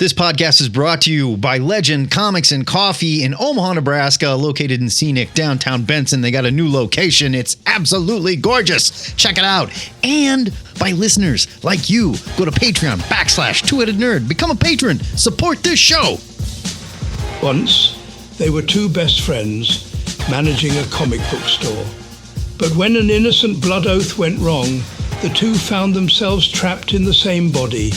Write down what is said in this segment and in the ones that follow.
This podcast is brought to you by Legend Comics and Coffee in Omaha, Nebraska, located in scenic downtown Benson. They got a new location. It's absolutely gorgeous. Check it out. And by listeners like you. Go to Patreon.com/twoheadednerd. Become a patron. Support this show. Once, they were two best friends managing a comic book store. But when an innocent blood oath went wrong, the two found themselves trapped in the same body,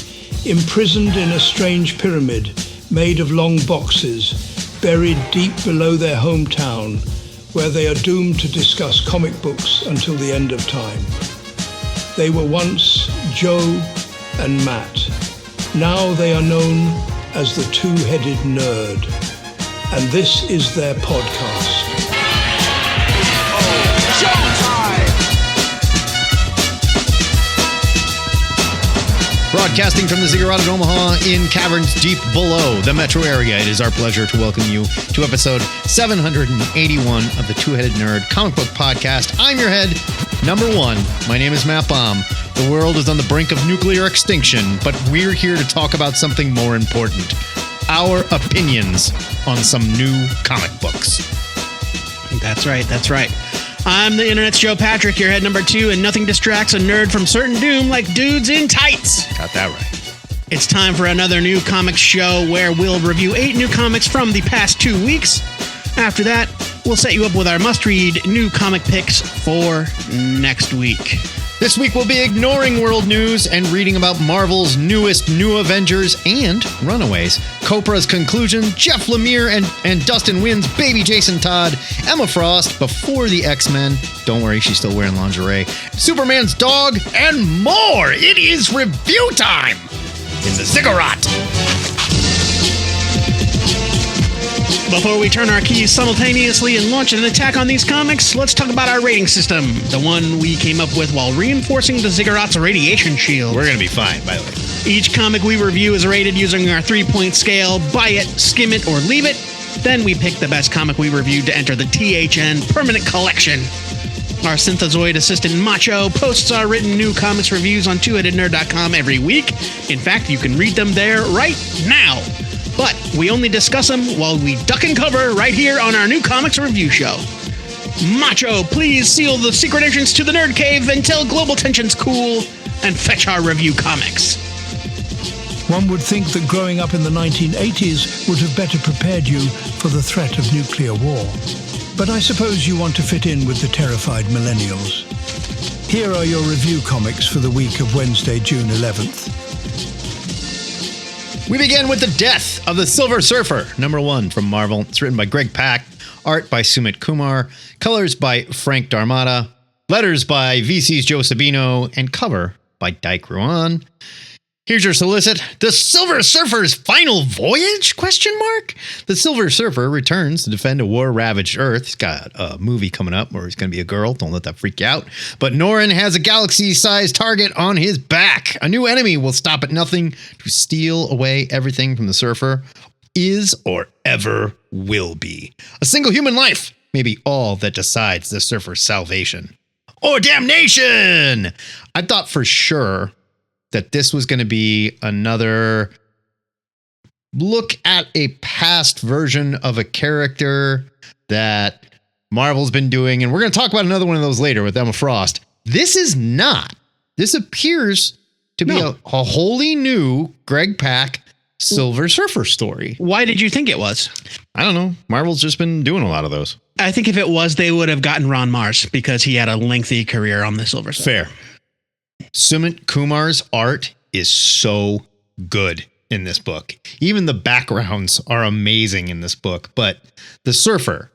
imprisoned in a strange pyramid made of long boxes, buried deep below their hometown, where they are doomed to discuss comic books until the end of time. They were once Joe and Matt. Now they are known as the Two-Headed Nerd. And this is their podcast. Broadcasting from the Ziggurat in Omaha in caverns deep below the metro area, it is our pleasure to welcome you to episode 781 of the Two-Headed Nerd comic book podcast. I'm your head, number one. My name is Matt Baum. The world is on the brink of nuclear extinction, but we're here to talk about something more important. Our opinions on some new comic books. That's right. I'm the internet's Joe Patrick, your head number two, and nothing distracts a nerd from certain doom like dudes in tights. Got that right. It's time for another new comics show where we'll review 8 new comics from the past 2 weeks. After that, we'll set you up with our must-read new comic picks for next week. This week we'll be ignoring world news and reading about Marvel's newest New Avengers and Runaways, Copra's conclusion, Jeff Lemire and Dustin Nguyen's baby Jason Todd, Emma Frost before the X-Men, don't worry, she's still wearing lingerie, Superman's dog, and more. It is review time in the Ziggurat. Before we turn our keys simultaneously and launch an attack on these comics, let's talk about our rating system, the one we came up with while reinforcing the Ziggurat's radiation shield. We're going to be fine, by the way. Each comic we review is rated using our 3-point scale, buy it, skim it, or leave it. Then we pick the best comic we reviewed to enter the THN Permanent Collection. Our synthezoid assistant Macho posts our written new comics reviews on twoheadednerd.com every week. In fact, you can read them there right now. But we only discuss them while we duck and cover right here on our new comics review show. Macho, please seal the secret entrance to the Nerd Cave until global tensions cool and fetch our review comics. One would think that growing up in the 1980s would have better prepared you for the threat of nuclear war. But I suppose you want to fit in with the terrified millennials. Here are your review comics for the week of Wednesday, June 11th. We begin with The Death of the Silver Surfer, number 1 from Marvel. It's written by Greg Pak, art by Sumit Kumar, colors by Frank Darmada, letters by VC's Joe Sabino, and cover by Dyke Ruan. Here's your solicit. The Silver Surfer's final voyage? ? The Silver Surfer returns to defend a war-ravaged Earth. He's got a movie coming up where he's going to be a girl. Don't let that freak you out. But Norrin has a galaxy-sized target on his back. A new enemy will stop at nothing to steal away everything from the Surfer. Is or ever will be. A single human life may be all that decides the Surfer's salvation. Or damnation! I thought for sure that this was going to be another look at a past version of a character that Marvel's been doing. And we're going to talk about another one of those later with Emma Frost. This is not. This appears to be a wholly new Greg Pak Silver Surfer story. Why did you think it was? I don't know. Marvel's just been doing a lot of those. I think if it was, they would have gotten Ron Mars because he had a lengthy career on the Silver Surfer. Fair. Sumit Kumar's art is so good in this book. Even the backgrounds are amazing in this book. But the Surfer,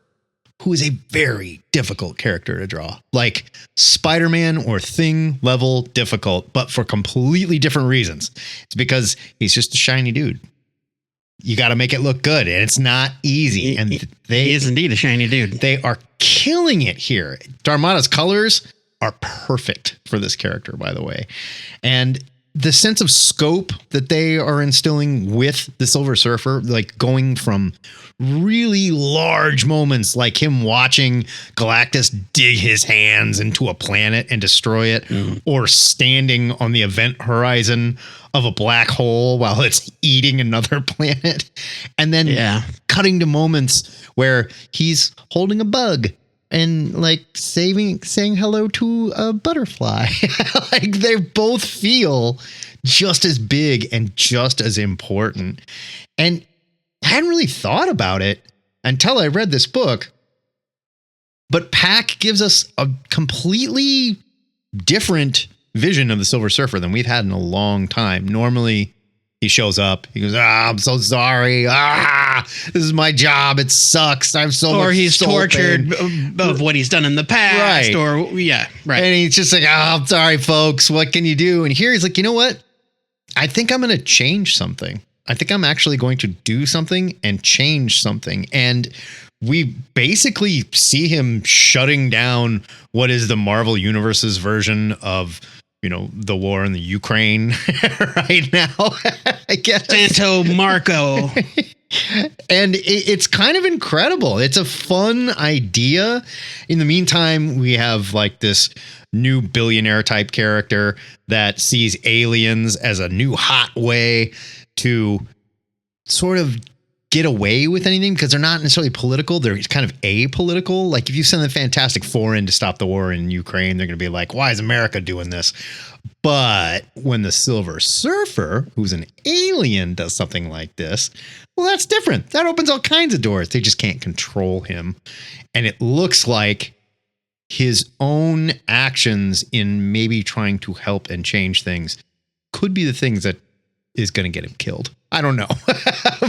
who is a very difficult character to draw, like Spider-Man or Thing level difficult, but for completely different reasons. It's because he's just a shiny dude. You got to make it look good, and it's not easy. And he is indeed a shiny dude. They are killing it here. Darmada's colors are perfect for this character, by the way. And the sense of scope that they are instilling with the Silver Surfer, like going from really large moments like him watching Galactus dig his hands into a planet and destroy it, or standing on the event horizon of a black hole while it's eating another planet, and then cutting to moments where he's holding a bug and like saying hello to a butterfly. Like they both feel just as big and just as important. And I hadn't really thought about it until I read this book. But Pack gives us a completely different vision of the Silver Surfer than we've had in a long time. Normally he shows up, he goes, I'm so sorry. This is my job. It sucks. I'm so much. Or he's tortured of what he's done in the past. Right. Or right. And he's just like, I'm sorry, folks. What can you do? And here he's like, you know what? I think I'm going to change something. I think I'm actually going to do something and change something. And we basically see him shutting down what is the Marvel Universe's version of, the war in the Ukraine right now, I guess. Santo Marco. And it's kind of incredible. It's a fun idea. In the meantime, we have like this new billionaire type character that sees aliens as a new hot way to sort of get away with anything, because they're not necessarily political. They're kind of apolitical. Like if you send the Fantastic Four in to stop the war in Ukraine, they're going to be like, why is America doing this? But when the Silver Surfer, who's an alien, does something like this, well, that's different. That opens all kinds of doors. They just can't control him. And it looks like his own actions in maybe trying to help and change things could be the things that is going to get him killed. I don't know.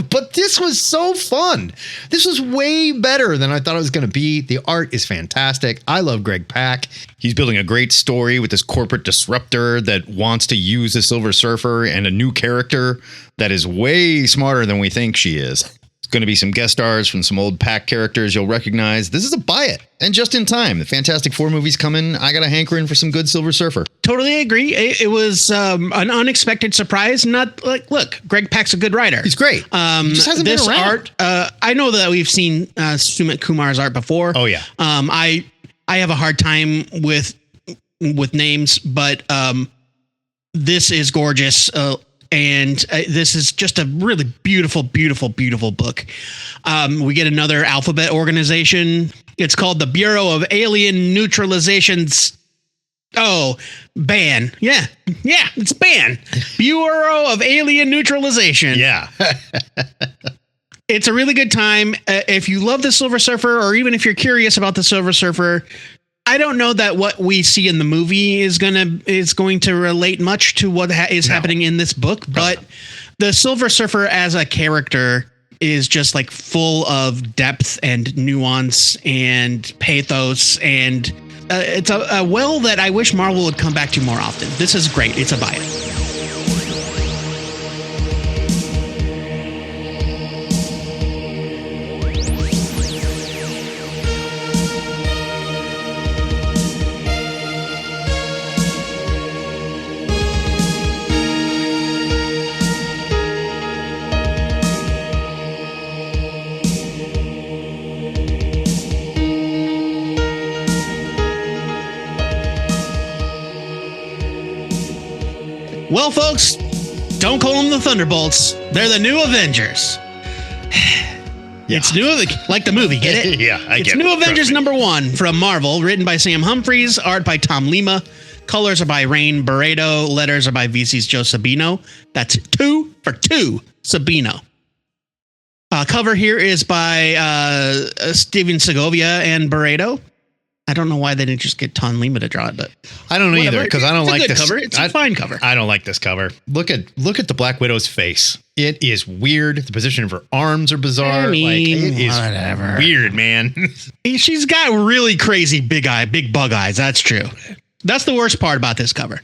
But this was so fun. This was way better than I thought it was going to be. The art is fantastic. I love Greg Pak. He's building a great story with this corporate disruptor that wants to use the Silver Surfer and a new character that is way smarter than we think she is. Going to be some guest stars from some old Pack characters you'll recognize. This is a buy it, and just in time. The Fantastic Four movie's coming. I got a hankering for some good Silver Surfer. Totally agree. It was an unexpected surprise. Not like, look, Greg Pak's a good writer. He's great. He just hasn't been around. Art, I know that we've seen Sumit Kumar's art before. Oh yeah. I have a hard time with names, but this is gorgeous. And this is just a really beautiful, beautiful, beautiful book. We get another alphabet organization. It's called the Bureau of Alien Neutralization's. Oh, BAN. Yeah, it's BAN. Bureau of Alien Neutralization. Yeah. It's a really good time. If you love the Silver Surfer, or even if you're curious about the Silver Surfer, I don't know that what we see in the movie is going to relate much to what is happening in this book, but the Silver Surfer as a character is just like full of depth and nuance and pathos, and it's a well that I wish Marvel would come back to more often. This is great. It's a buy it. Well, folks, don't call them the Thunderbolts. They're the new Avengers. Yeah. It's new, like the movie, get it? Yeah, I get it. It's New Avengers #1 from Marvel, written by Sam Humphries, art by Tom Lima, colors are by Rain Barreto, letters are by VC's Joe Sabino. That's 2 for 2, Sabino. Cover here is by Steven Segovia and Barreto. I don't know why they didn't just get Tom Lima to draw it, but I don't know either, because I don't like this cover. It's a fine cover. I don't like this cover. Look at the Black Widow's face. It is weird. The position of her arms are bizarre. I mean, like it is whatever. Weird, man. She's got really crazy big bug eyes. That's true. That's the worst part about this cover.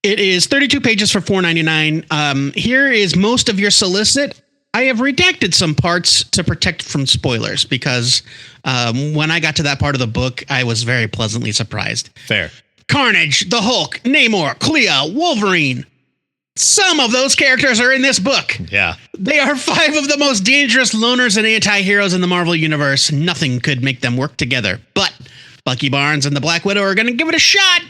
It is 32 pages for $4.99. Here is most of your solicit. I have redacted some parts to protect from spoilers because when I got to that part of the book, I was very pleasantly surprised. Fair. Carnage, the Hulk, Namor, Clea, Wolverine, Some of those characters are in this book. Yeah. They are 5 of the most dangerous loners and anti-heroes in the Marvel Universe. Nothing could make them work together. But Bucky Barnes and the Black Widow are going to give it a shot.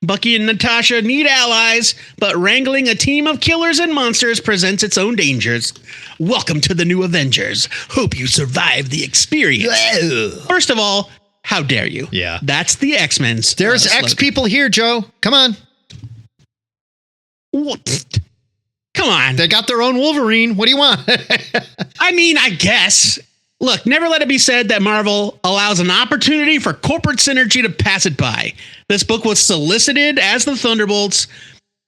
Bucky and Natasha need allies, but wrangling a team of killers and monsters presents its own dangers. Welcome to the new Avengers. Hope you survive the experience. First of all, how dare you? Yeah. That's the X-Men. There's X people here, Joe. Come on. What? Come on. They got their own Wolverine. What do you want? I mean, I guess. Look, never let it be said that Marvel allows an opportunity for corporate synergy to pass it by. This book was solicited as the Thunderbolts.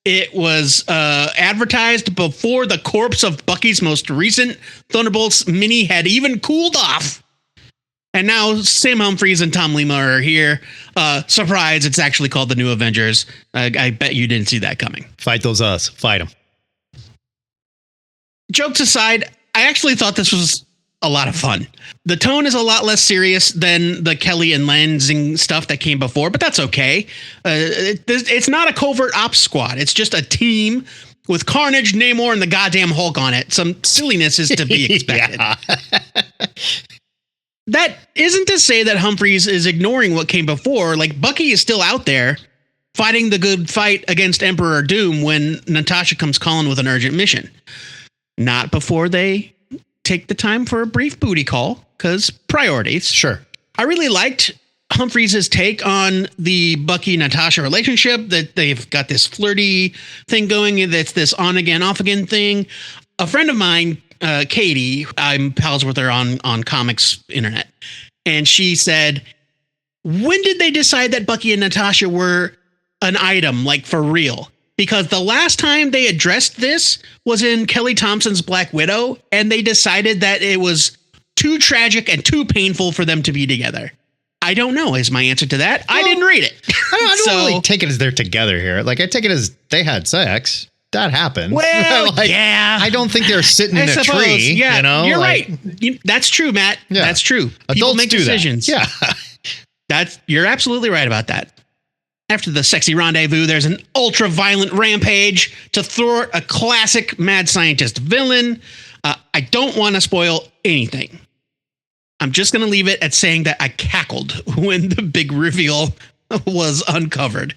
It was advertised before the corpse of Bucky's most recent Thunderbolts mini had even cooled off. And now Sam Humphries and Tom Lemire are here. Surprise, it's actually called the New Avengers. I bet you didn't see that coming. Fight those us. Fight them. Jokes aside, I actually thought this was a lot of fun. The tone is a lot less serious than the Kelly and Lansing stuff that came before, but that's okay. It's not a covert ops squad. It's just a team with Carnage, Namor, and the goddamn Hulk on it. Some silliness is to be expected. That isn't to say that Humphries is ignoring what came before. Like, Bucky is still out there fighting the good fight against Emperor Doom when Natasha comes calling with an urgent mission. Not before they take the time for a brief booty call, because priorities. Sure. I really liked Humphries' take on the Bucky-Natasha relationship, that they've got this flirty thing going, that's this on-again, off-again thing. A friend of mine, Katie, I'm pals with her on comics internet, and she said, when did they decide that Bucky and Natasha were an item, like for real? Because the last time they addressed this was in Kelly Thompson's Black Widow, and they decided that it was too tragic and too painful for them to be together. I don't know is my answer to that. Well, I didn't read it. I don't really take it as they're together here. Like, I take it as they had sex. That happened. Well, like, yeah. I don't think they're sitting in a tree. Yeah, you know? You're like, right. That's true, Matt. Yeah. That's true. People Adults make do decisions. That. Yeah. You're absolutely right about that. After the sexy rendezvous, there's an ultra-violent rampage to thwart a classic mad scientist villain. I don't want to spoil anything. I'm just going to leave it at saying that I cackled when the big reveal was uncovered.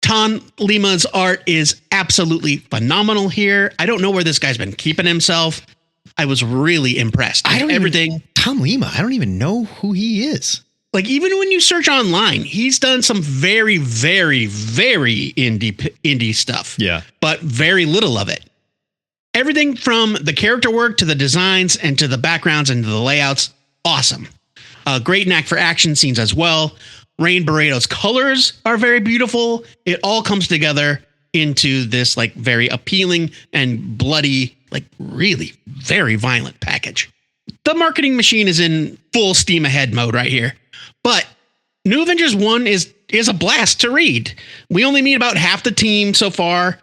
Ton Lima's art is absolutely phenomenal here. I don't know where this guy's been keeping himself. I was really impressed. Tom Lima, I don't even know who he is. Like, even when you search online, he's done some very, very, very indie stuff. Yeah. But very little of it. Everything from the character work to the designs and to the backgrounds and to the layouts, awesome. Great knack for action scenes as well. Rain Barreto's colors are very beautiful. It all comes together into this like very appealing and bloody, like really very violent package. The marketing machine is in full steam ahead mode right here. But New Avengers 1 is a blast to read. We only meet about half the team so far.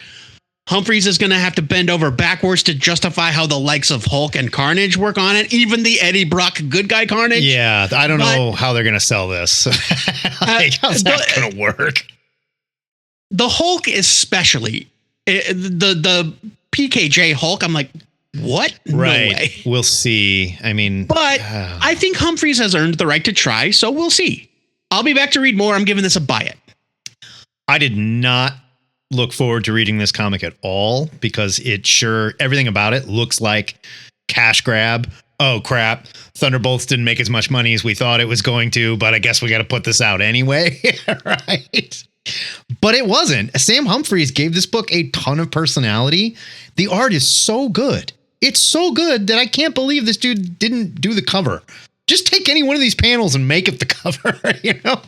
Humphries is going to have to bend over backwards to justify how the likes of Hulk and Carnage work on it. Even the Eddie Brock good guy Carnage. Yeah, I don't know how they're going to sell this. How's that going to work? The Hulk especially. The PKJ Hulk, I'm like, what? Right. No way. We'll see. I mean, but I think Humphries has earned the right to try, so we'll see. I'll be back to read more. I'm giving this a buy it. I did not look forward to reading this comic at all because everything about it looks like cash grab. Oh, crap. Thunderbolts didn't make as much money as we thought it was going to, but I guess we got to put this out anyway. Right. But it wasn't. Sam Humphries gave this book a ton of personality. The art is so good. It's so good that I can't believe this dude didn't do the cover. Just take any one of these panels and make it the cover, you know?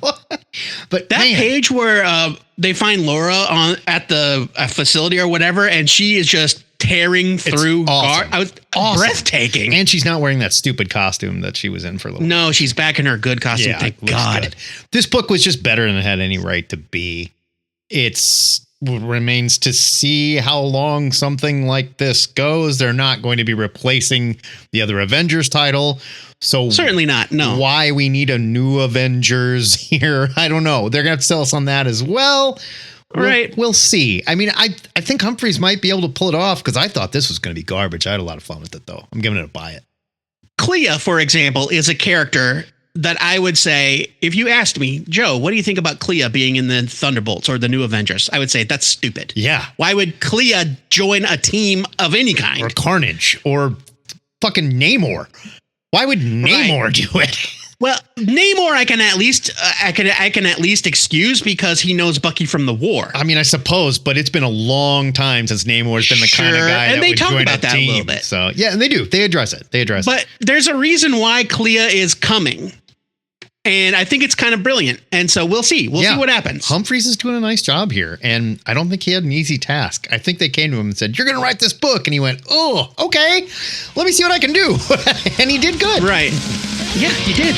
But that page where they find Laura at the facility or whatever, and she is just tearing through. Awesome. I was breathtaking. And she's not wearing that stupid costume that she was in for a little. No, she's back in her good costume. Yeah, thank God. Good. This book was just better than it had any right to be. It's remains to see how long something like this goes. They're not going to be replacing the other Avengers title. So certainly not. No. Why we need a new Avengers here? I don't know. They're going to have to sell us on that as well. We'll see. I mean, I think Humphreys might be able to pull it off because I thought this was going to be garbage. I had a lot of fun with it, though. I'm giving it a buy it. Clea, for example, is a character that I would say, if you asked me, Joe, what do you think about Clea being in the Thunderbolts or the New Avengers? I would say that's stupid. Yeah. Why would Clea join a team of any kind? Or Carnage or fucking Namor. Why would Namor do it? Well, Namor, I can at least excuse because he knows Bucky from the war. I mean, I suppose, but it's been a long time since Namor's been the kind of guy that would join a team. A little bit. So yeah, and they do. They address it. But there's a reason why Clea is coming, and I think it's kind of brilliant. And so we'll see. We'll see what happens. Humphreys is doing a nice job here, and I don't think he had an easy task. I think they came to him and said, "You're going to write this book," and he went, "Oh, okay. Let me see what I can do." And he did good. Right. Yeah, he did.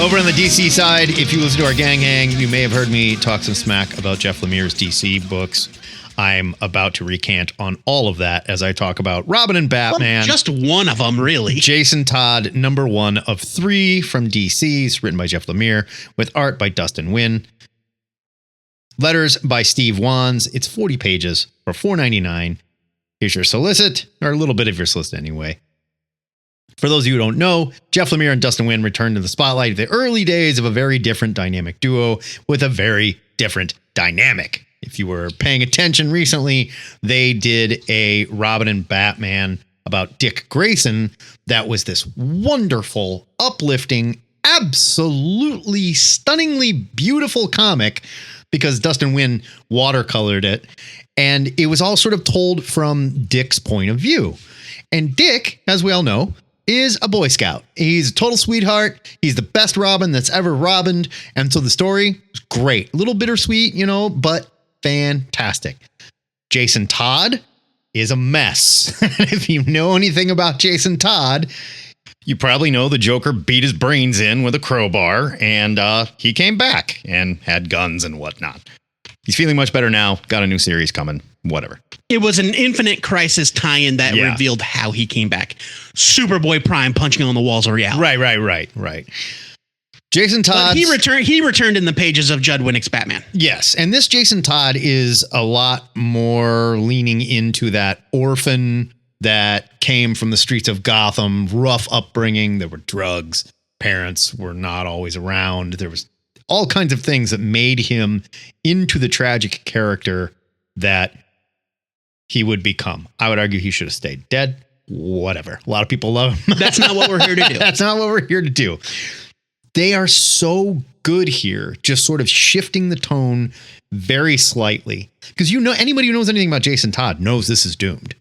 Over on the DC side, if you listen to our Gang Hang, you may have heard me talk some smack about Jeff Lemire's DC books. I'm about to recant on all of that as I talk about Robin and Batman. Well, just one of them, really. Jason Todd, number 1 of 3 from DC's, written by Jeff Lemire, with art by Dustin Nguyen. Letters by Steve Wands. It's 40 pages for $4.99. Here's your solicit, or a little bit of your solicit anyway. For those of you who don't know, Jeff Lemire and Dustin Nguyen returned to the spotlight the early days of a very different dynamic duo with a very different dynamic. If you were paying attention recently, they did a Robin and Batman about Dick Grayson that was this wonderful, uplifting, absolutely stunningly beautiful comic because Dustin Nguyen watercolored it. And it was all sort of told from Dick's point of view. And Dick, as we all know, is a Boy Scout. He's a total sweetheart. He's the best Robin that's ever Robined. And so the story is great. A little bittersweet, but fantastic. Jason Todd is a mess. If you know anything about Jason Todd, you probably know the Joker beat his brains in with a crowbar, and he came back and had guns and whatnot. He's feeling much better now. Got a new series coming. Whatever. It was an Infinite Crisis tie-in that revealed how he came back. Superboy Prime punching on the walls of reality. Right. Jason Todd. He returned in the pages of Judd Winnick's Batman. Yes, and this Jason Todd is a lot more leaning into that orphan that came from the streets of Gotham, rough upbringing. There were drugs. Parents were not always around. There was all kinds of things that made him into the tragic character that he would become. I would argue he should have stayed dead. Whatever. A lot of people love him. That's not what we're here to do. That's not what we're here to do. They are so good here, just sort of shifting the tone very slightly. Because anybody who knows anything about Jason Todd knows this is doomed.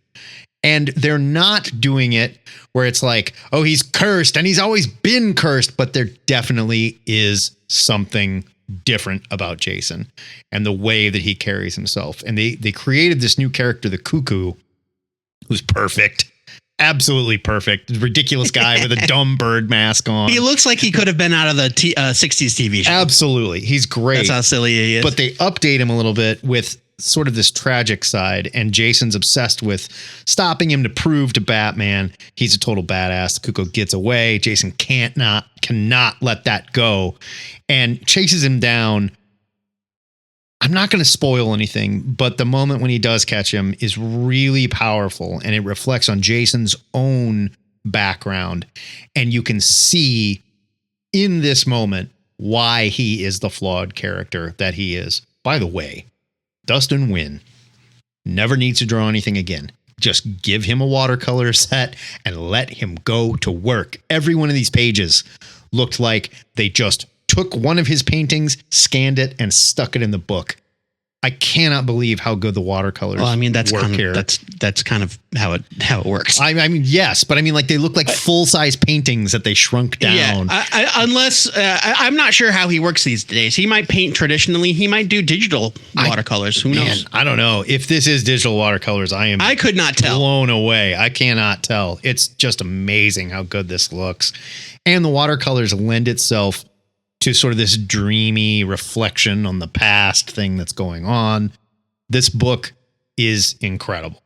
And they're not doing it where it's like, oh, he's cursed and he's always been cursed. But there definitely is something different about Jason and the way that he carries himself. And they created this new character, the Cuckoo, who's perfect. Absolutely perfect. Ridiculous guy with a dumb bird mask on. He looks like he could have been out of the 60s TV show. Absolutely. He's great. That's how silly he is. But they update him a little bit with sort of this tragic side, and Jason's obsessed with stopping him to prove to Batman he's a total badass. The Cuckoo gets away. Jason cannot let that go and chases him down. I'm not going to spoil anything, but the moment when he does catch him is really powerful, and it reflects on Jason's own background. And you can see in this moment why he is the flawed character that he is. By the way, Dustin Nguyen never needs to draw anything again. Just give him a watercolor set and let him go to work. Every one of these pages looked like they just took one of his paintings, scanned it, and stuck it in the book. I cannot believe how good the watercolors work here. That's kind of how it works. I mean, yes, but I mean, like, they look like full-size paintings that they shrunk down. Yeah, unless I'm not sure how he works these days. He might paint traditionally. He might do digital watercolors. Who knows? I don't know. If this is digital watercolors, I could not tell. Blown away. I cannot tell. It's just amazing how good this looks. And the watercolors lend itself to sort of this dreamy reflection on the past thing that's going on. This book is incredible.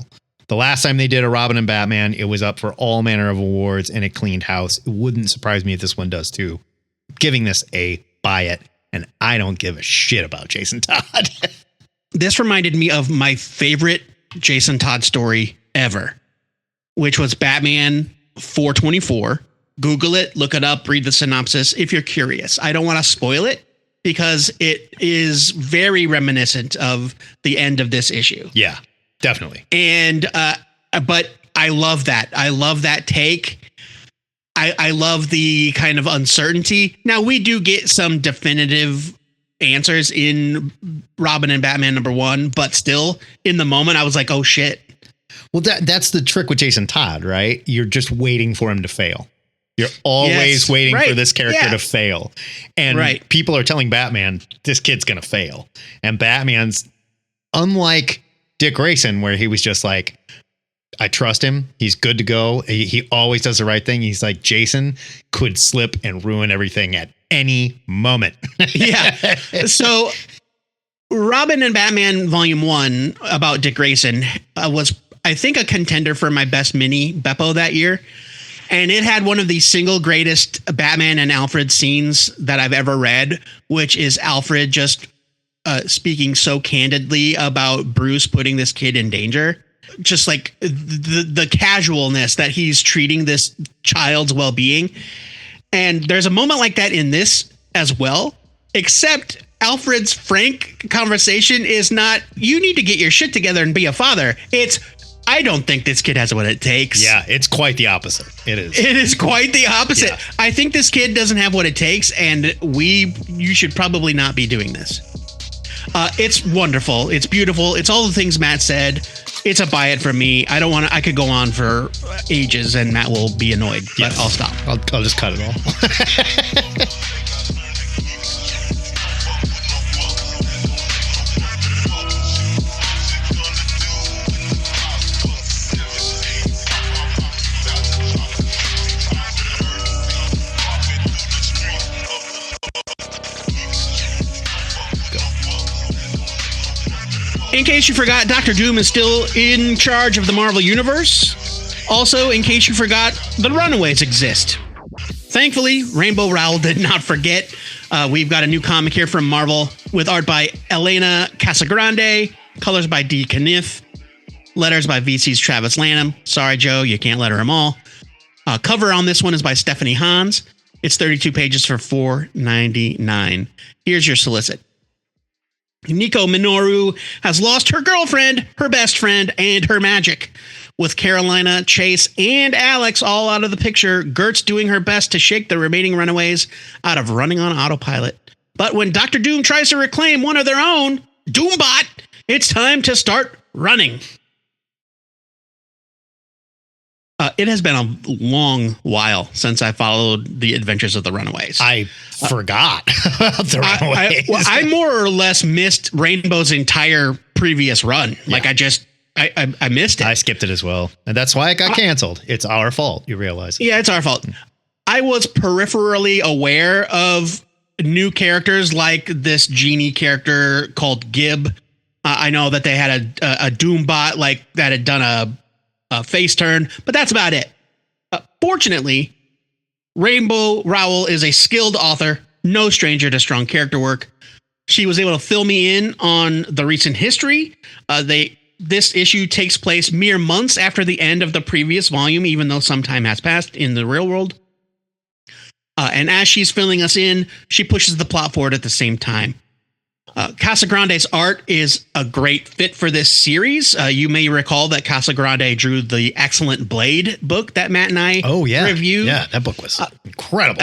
The last time they did a Robin and Batman, it was up for all manner of awards and it cleaned house. It wouldn't surprise me if this one does too. Giving this a buy it, and I don't give a shit about Jason Todd. This reminded me of my favorite Jason Todd story ever, which was Batman 424. Google it, look it up, read the synopsis if you're curious. I don't want to spoil it because it is very reminiscent of the end of this issue. Yeah, definitely. And but I love that. I love that take. I love the kind of uncertainty. Now, we do get some definitive answers in Robin and Batman #1, but still in the moment, I was like, oh, shit. Well, that's the trick with Jason Todd, right? You're just waiting for him to fail. You're always waiting for this character to fail. And people are telling Batman, this kid's going to fail. And Batman's, unlike Dick Grayson, where he was just like, I trust him. He's good to go. He always does the right thing. He's like, Jason could slip and ruin everything at any moment. Yeah. So Robin and Batman Volume 1 about Dick Grayson was, I think, a contender for my best mini Beppo that year. And it had one of the single greatest Batman and Alfred scenes that I've ever read, which is Alfred just speaking so candidly about Bruce putting this kid in danger. Just like the casualness that he's treating this child's well-being. And there's a moment like that in this as well, except Alfred's frank conversation is not, you need to get your shit together and be a father. It's, I don't think this kid has what it takes. Yeah, it's quite the opposite. It is. It is quite the opposite. Yeah. I think this kid doesn't have what it takes, and you should probably not be doing this. It's wonderful. It's beautiful. It's all the things Matt said. It's a buy it for me. I could go on for ages and Matt will be annoyed, but I'll stop. I'll just cut it all. In case you forgot, Dr. Doom is still in charge of the Marvel Universe. Also, in case you forgot, the Runaways exist. Thankfully, Rainbow Rowell did not forget. We've got a new comic here from Marvel with art by Elena Casagrande, colors by D. Kniff, letters by VC's Travis Lanham. Sorry, Joe, you can't letter them all. Cover on this one is by Stephanie Hans. It's 32 pages for $4.99. Here's your solicit. Nico Minoru has lost her girlfriend, her best friend, and her magic. With Carolina, Chase, and Alex all out of the picture, Gert's doing her best to shake the remaining Runaways out of running on autopilot. But when Dr. Doom tries to reclaim one of their own, Doombot, it's time to start running. It has been a long while since I followed the Adventures of the Runaways. I forgot about the Runaways. I more or less missed Rainbow's entire previous run. Yeah. Like I missed it. I skipped it as well. And that's why it got canceled. It's our fault, you realize. Yeah, it's our fault. I was peripherally aware of new characters like this genie character called Gib. I know that they had a Doombot like that had done a face turn, but that's about it. Fortunately, Rainbow Rowell is a skilled author, no stranger to strong character work. She was able to fill me in on the recent history. This issue takes place mere months after the end of the previous volume, even though some time has passed in the real world. And as she's filling us in, she pushes the plot forward at the same time. Casagrande's art is a great fit for this series. You may recall that Casagrande drew the excellent Blade book that Matt and I reviewed. Yeah, that book was incredible.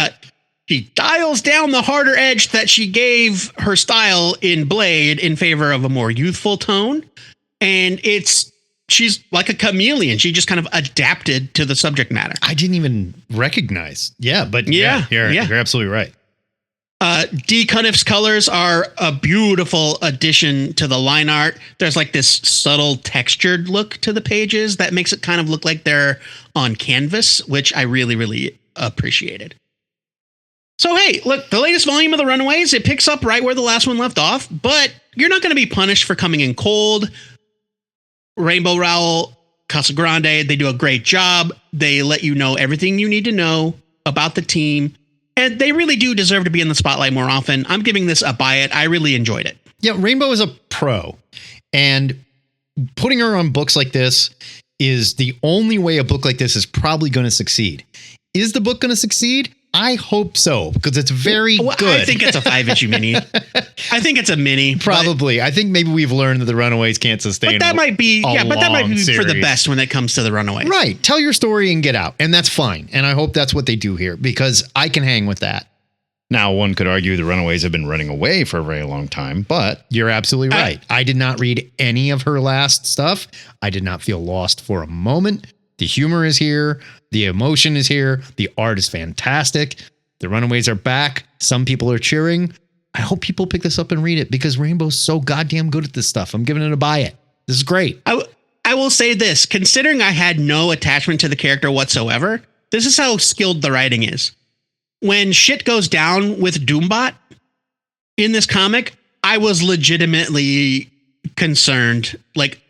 She dials down the harder edge that she gave her style in Blade in favor of a more youthful tone. And she's like a chameleon. She just kind of adapted to the subject matter. I didn't even recognize. Yeah, but you're absolutely right. D. Cuniff's colors are a beautiful addition to the line art. There's like this subtle textured look to the pages that makes it kind of look like they're on canvas, which I really, really appreciated. So, hey, look, the latest volume of The Runaways, it picks up right where the last one left off, but you're not going to be punished for coming in cold. Rainbow Rowell Casa Grande. They do a great job. They let you know everything you need to know about the team. And they really do deserve to be in the spotlight more often. I'm giving this a buy it. I really enjoyed it. Yeah, Rainbow is a pro. And putting her on books like this is the only way a book like this is probably going to succeed. Is the book going to succeed? I hope so, because it's very good. I think it's a 5-issue mini. I think it's a mini. Probably. I think maybe we've learned that the Runaways can't sustain. But that might be for the best when it comes to the Runaways. Right. Tell your story and get out. And that's fine. And I hope that's what they do here, because I can hang with that. Now, one could argue the Runaways have been running away for a very long time, but you're absolutely right. I did not read any of her last stuff. I did not feel lost for a moment. The humor is here. The emotion is here. The art is fantastic. The Runaways are back. Some people are cheering. I hope people pick this up and read it, because Rainbow's so goddamn good at this stuff. I'm giving it a buy it. This is great. I will say this, considering I had no attachment to the character whatsoever, this is how skilled the writing is. When shit goes down with Doombot in this comic, I was legitimately concerned. Like,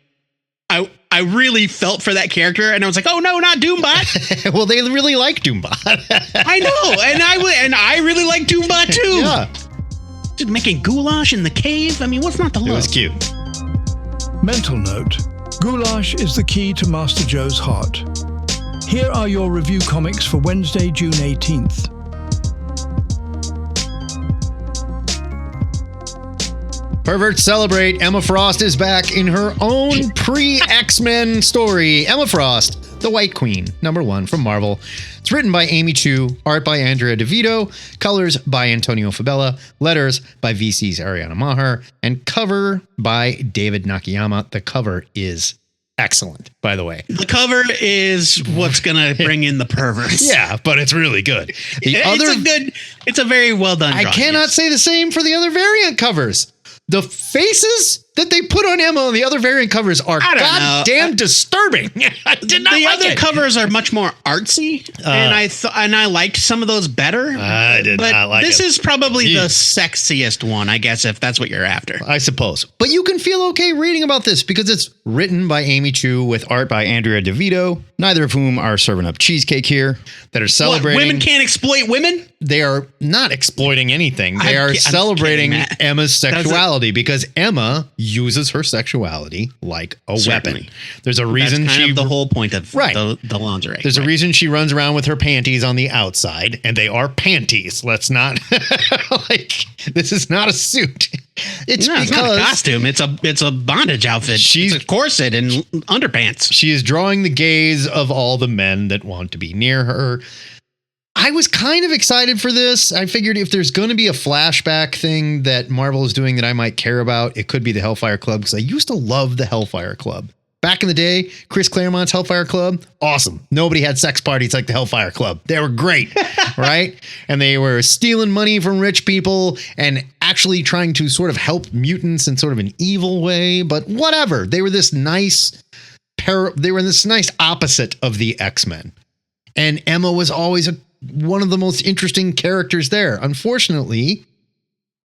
I really felt for that character, and I was like, "Oh no, not Doombot!" Well, they really like Doombot. I know, and I really like Doombot too. Yeah, just making goulash in the cave. I mean, what's not to love? It was cute. Mental note: goulash is the key to Master Joe's heart. Here are your review comics for Wednesday, June 18th. Perverts celebrate. Emma Frost is back in her own pre-X-Men story. Emma Frost, the White Queen, #1 from Marvel. It's written by Amy Chu, art by Andrea DeVito, colors by Antonio Fabella, letters by VC's Ariana Maher, and cover by David Nakayama. The cover is excellent, by the way. The cover is what's going to bring in the perverts. Yeah, but it's really good. It's a very well done drawing. I cannot say the same for the other variant covers. The faces that they put on Emma on the other variant covers are goddamn disturbing. I did not like it. The other covers are much more artsy, and I liked some of those better. I did not like it. This is probably the sexiest one, I guess, if that's what you're after. I suppose. But you can feel okay reading about this because it's written by Amy Chu with art by Andrea DeVito, neither of whom are serving up cheesecake here, that are celebrating. What, women can't exploit women? They are not exploiting anything. They are celebrating Emma's sexuality because Emma uses her sexuality like a weapon. There's a reason that's kind of the whole point of the lingerie. There's a reason she runs around with her panties on the outside, and they are panties. Let's not this is not a suit. It's not a costume. It's a bondage outfit. She's a corset and underpants. She is drawing the gaze of all the men that want to be near her. I was kind of excited for this. I figured if there's going to be a flashback thing that Marvel is doing that I might care about, it could be the Hellfire Club, because I used to love the Hellfire Club. Back in the day, Chris Claremont's Hellfire Club, awesome. Nobody had sex parties like the Hellfire Club. They were great, right? And they were stealing money from rich people and actually trying to sort of help mutants in sort of an evil way, but whatever. They were this nice opposite of the X-Men. And Emma was always one of the most interesting characters there. Unfortunately,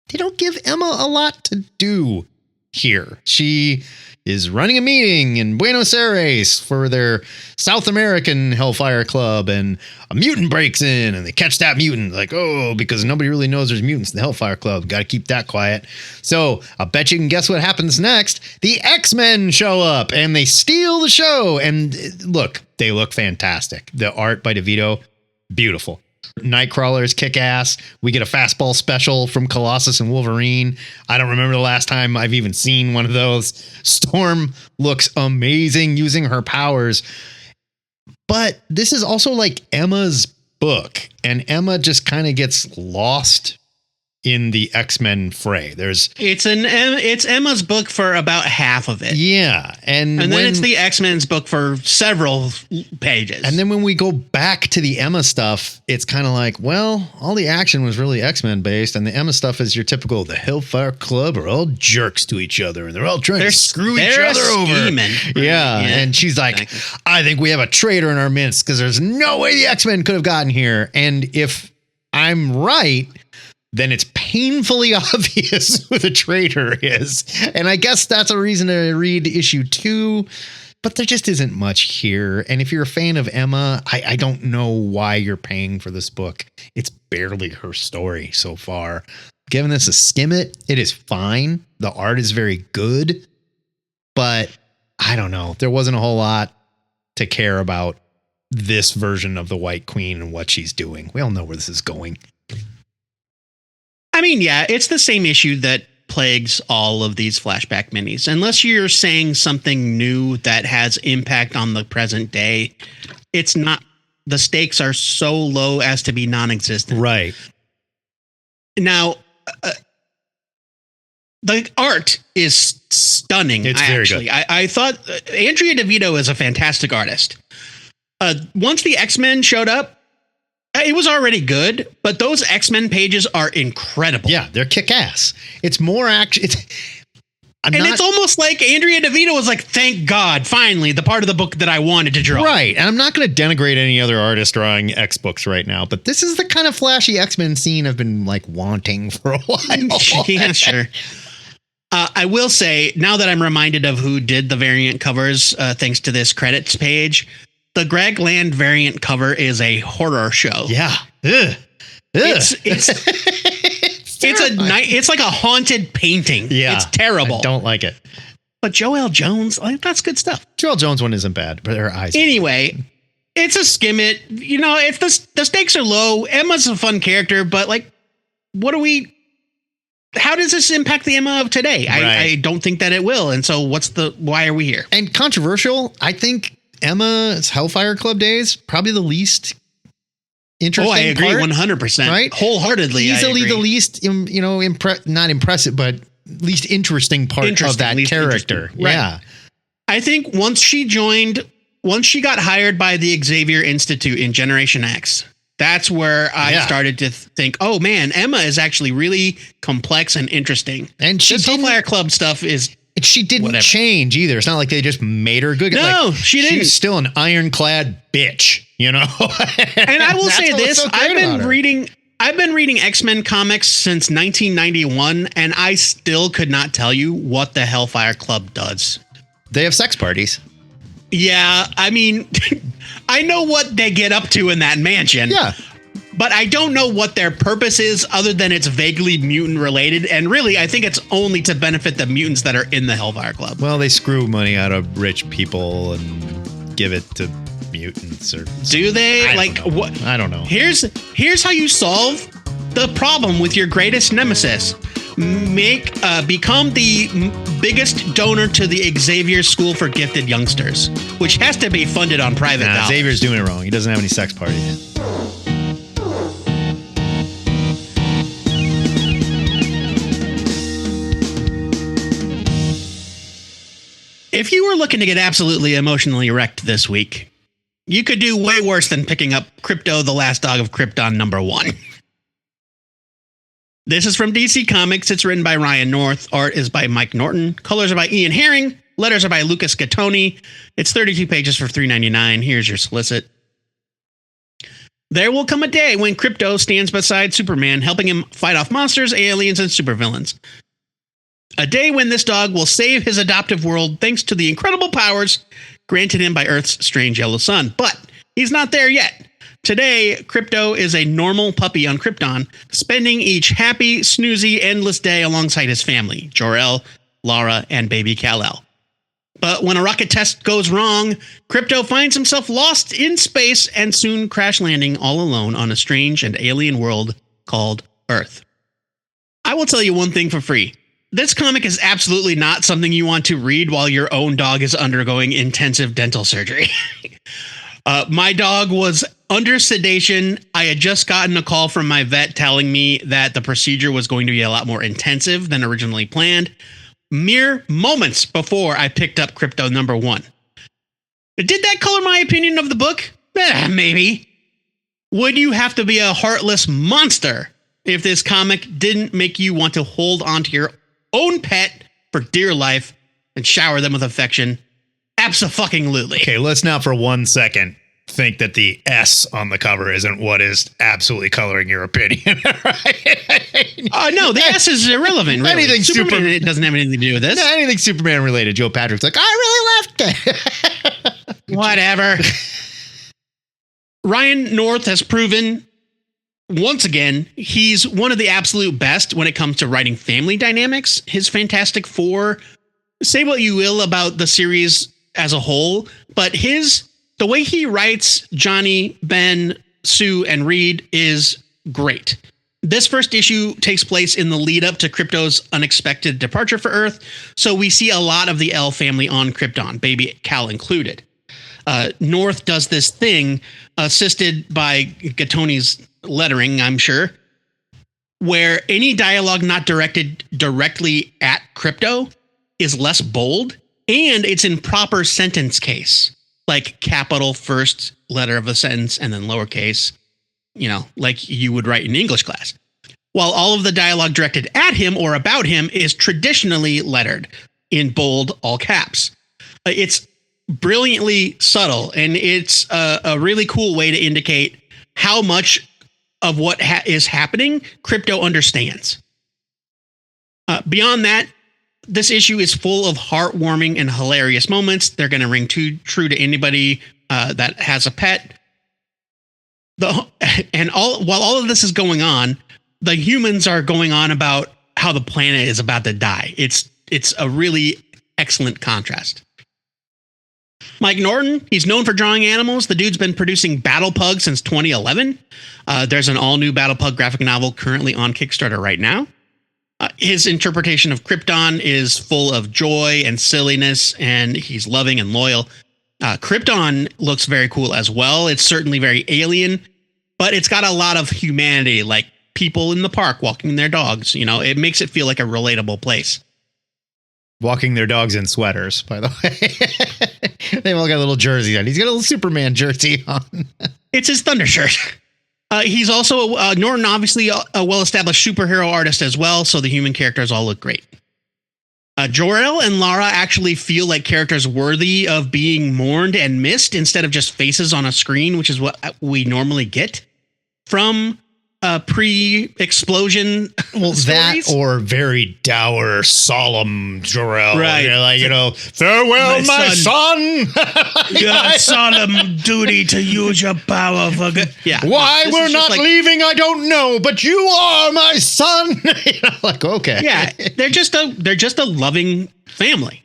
they don't give Emma a lot to do here. She is running a meeting in Buenos Aires for their South American Hellfire Club, and a mutant breaks in and they catch that mutant because nobody really knows there's mutants in the Hellfire Club. Got to keep that quiet. So I'll bet you can guess what happens next. The X-Men show up and they steal the show. And look, they look fantastic. The art by DeVito, beautiful. Nightcrawler is kick-ass. We get a fastball special from Colossus and Wolverine. I don't remember the last time I've even seen one of those. Storm looks amazing using her powers. But this is also like Emma's book, and Emma just kind of gets lost in the X-Men fray. It's Emma's book for about half of it. Yeah. And then it's the X-Men's book for several pages. And then when we go back to the Emma stuff, it's kind of like, well, all the action was really X-Men based, and the Emma stuff is your typical, the Hellfire Club are all jerks to each other, and they're all trying to screw each other over. Yeah. And she's like, I think we have a traitor in our midst because there's no way the X-Men could have gotten here. And if I'm right, then it's painfully obvious who the traitor is. And I guess that's a reason to read issue 2, but there just isn't much here. And if you're a fan of Emma, I don't know why you're paying for this book. It's barely her story so far. Giving this a skim it is fine. The art is very good, but I don't know. There wasn't a whole lot to care about this version of the White Queen and what she's doing. We all know where this is going. I mean, yeah, it's the same issue that plagues all of these flashback minis. Unless you're saying something new that has impact on the present day, it's not, the stakes are so low as to be non-existent. Right. Now, the art is stunning. It's very good. I thought Andrea DeVito is a fantastic artist. Once the X-Men showed up, it was already good, but those X-Men pages are incredible. Yeah, they're kick-ass. It's more action. It's almost like Andrea DeVito was like, thank God, finally, the part of the book that I wanted to draw. Right, and I'm not going to denigrate any other artist drawing X books right now, but this is the kind of flashy X-Men scene I've been like wanting for a while. Yeah, sure. I will say, now that I'm reminded of who did the variant covers, thanks to this credits page, the Greg Land variant cover is a horror show. Yeah. Ugh. It's it's like a haunted painting. Yeah. It's terrible. I don't like it. But Joelle Jones, like, that's good stuff. Joelle Jones one isn't bad, but her eyes. Anyway, it's a skim it. You know, if the stakes are low, Emma's a fun character, but like, how does this impact the Emma of today? Right. I don't think that it will. And so why are we here? And controversial, I think Emma's Hellfire Club days, probably the least interesting. I agree 100%. Right? Wholeheartedly. Easily the least, not impressive, but least interesting part of that character. Right. Yeah. I think once she got hired by the Xavier Institute in Generation X, that's where I started to think, oh man, Emma is actually really complex and interesting. And this Hellfire Club stuff is. She didn't change either. It's not like they just made her good. No, she didn't. She's still an ironclad bitch, you know? And I will say this, I've been reading X-Men comics since 1991, and I still could not tell you what the Hellfire Club does. They have sex parties. Yeah, I mean, I know what they get up to in that mansion. Yeah. But I don't know what their purpose is other than it's vaguely mutant related. And really, I think it's only to benefit the mutants that are in the Hellfire Club. Well, they screw money out of rich people and give it to mutants. Or do they? What? I don't know. Here's how you solve the problem with your greatest nemesis. Become the biggest donor to the Xavier School for Gifted Youngsters, which has to be funded on private dollars. Xavier's doing it wrong. He doesn't have any sex parties. If you were looking to get absolutely emotionally wrecked this week, you could do way worse than picking up Krypto, the Last Dog of Krypton #1. This is from DC Comics. It's written by Ryan North. Art is by Mike Norton. Colors are by Ian Herring. Letters are by Lucas Gattoni. It's 32 pages for $3.99. Here's your solicit. There will come a day when Krypto stands beside Superman, helping him fight off monsters, aliens, and supervillains. A day when this dog will save his adoptive world thanks to the incredible powers granted him by Earth's strange yellow sun. But he's not there yet. Today, Krypto is a normal puppy on Krypton, spending each happy, snoozy, endless day alongside his family, Jor-El, Lara, and baby Kal-El. But when a rocket test goes wrong, Krypto finds himself lost in space and soon crash landing all alone on a strange and alien world called Earth. I will tell you one thing for free. This comic is absolutely not something you want to read while your own dog is undergoing intensive dental surgery. My dog was under sedation. I had just gotten a call from my vet telling me that the procedure was going to be a lot more intensive than originally planned. Mere moments before I picked up Krypto #1. Did that color my opinion of the book? Maybe. Would you have to be a heartless monster if this comic didn't make you want to hold onto your own pet for dear life and shower them with affection? Abso-fucking-lutely. Okay, let's now for 1 second think that the S on the cover isn't what is absolutely coloring your opinion. Right? No, the S is irrelevant. Really. Anything Superman, it doesn't have anything to do with this. Anything Superman related. Joe Patrick's like, I really left it. Whatever. Ryan North has proven once again, he's one of the absolute best when it comes to writing family dynamics. His Fantastic Four, say what you will about the series as a whole, but the way he writes Johnny, Ben, Sue, and Reed is great. This first issue takes place in the lead up to Krypto's unexpected departure for Earth, so we see a lot of the L family on Krypton, baby Cal included. North does this thing, assisted by Gattoni's lettering, I'm sure, where any dialogue not directed directly at Krypto is less bold, and it's in proper sentence case, like capital first letter of a sentence and then lowercase, like you would write in English class. While all of the dialogue directed at him or about him is traditionally lettered in bold all caps. It's brilliantly subtle, and it's a really cool way to indicate how much of what is happening Krypto understands. Beyond that, this issue is full of heartwarming and hilarious moments. They're going to ring true to anybody that has a pet. While all of this is going on, the humans are going on about how the planet is about to die. It's a really excellent contrast. Mike Norton, he's known for drawing animals. The dude's been producing Battle Pug since 2011. There's an all-new Battle Pug graphic novel currently on Kickstarter right now. His interpretation of Krypton is full of joy and silliness, and he's loving and loyal. Krypton looks very cool as well. It's certainly very alien, but it's got a lot of humanity, like people in the park walking their dogs. It makes it feel like a relatable place. Walking their dogs in sweaters, by the way. They've all got a little jersey on. He's got a little Superman jersey on. It's his Thunder shirt. He's also, Norton, obviously a well-established superhero artist as well, so the human characters all look great. Jor-El and Lara actually feel like characters worthy of being mourned and missed instead of just faces on a screen, which is what we normally get from pre-explosion stories. That or very dour, solemn Jor-El. Right. Farewell, my son. You have solemn duty to use your power for good. Yeah. Why we're not leaving, I don't know, but you are my son. Okay. Yeah, they're just a loving family.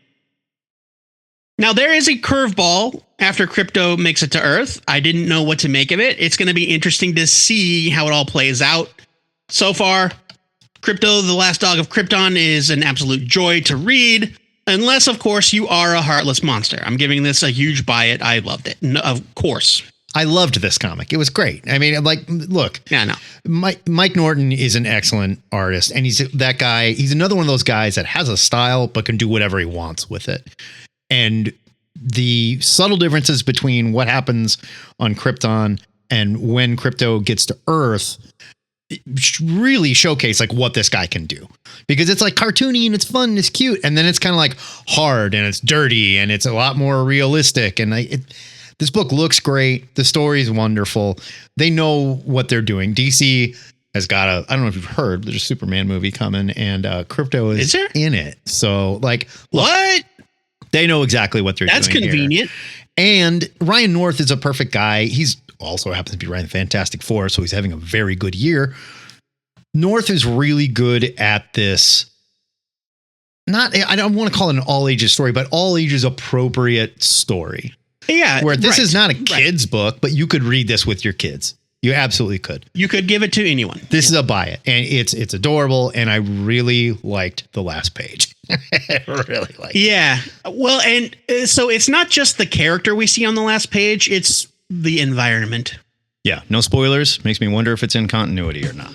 Now, there is a curveball after Krypto makes it to Earth. I didn't know what to make of it. It's going to be interesting to see how it all plays out. So far, Krypto, the Last Dog of Krypton, is an absolute joy to read, unless, of course, you are a heartless monster. I'm giving this a huge buy it. I loved it. No, of course. I loved this comic. It was great. I mean, look. Yeah, no. Mike Norton is an excellent artist, and he's that guy. He's another one of those guys that has a style, but can do whatever he wants with it. And the subtle differences between what happens on Krypton and when Krypto gets to Earth really showcase what this guy can do, because it's cartoony and it's fun and it's cute. And then it's kind of hard and it's dirty and it's a lot more realistic. And this book looks great. The story is wonderful. They know what they're doing. DC has got I don't know if you've heard, there's a Superman movie coming, and Krypto is in it. So what? They know exactly what they're doing. That's convenient. And Ryan North is a perfect guy. He's also happens to be writing Fantastic Four, so he's having a very good year. North is really good at this. I don't want to call it an all ages story, but all ages appropriate story. Yeah. Where this is not a kid's book, but you could read this with your kids. You absolutely could. You could give it to anyone. This is a buy it. And it's adorable. And I really liked the last page. Really liked it. Yeah. Well, and so it's not just the character we see on the last page. It's the environment. Yeah. No spoilers. Makes me wonder if it's in continuity or not.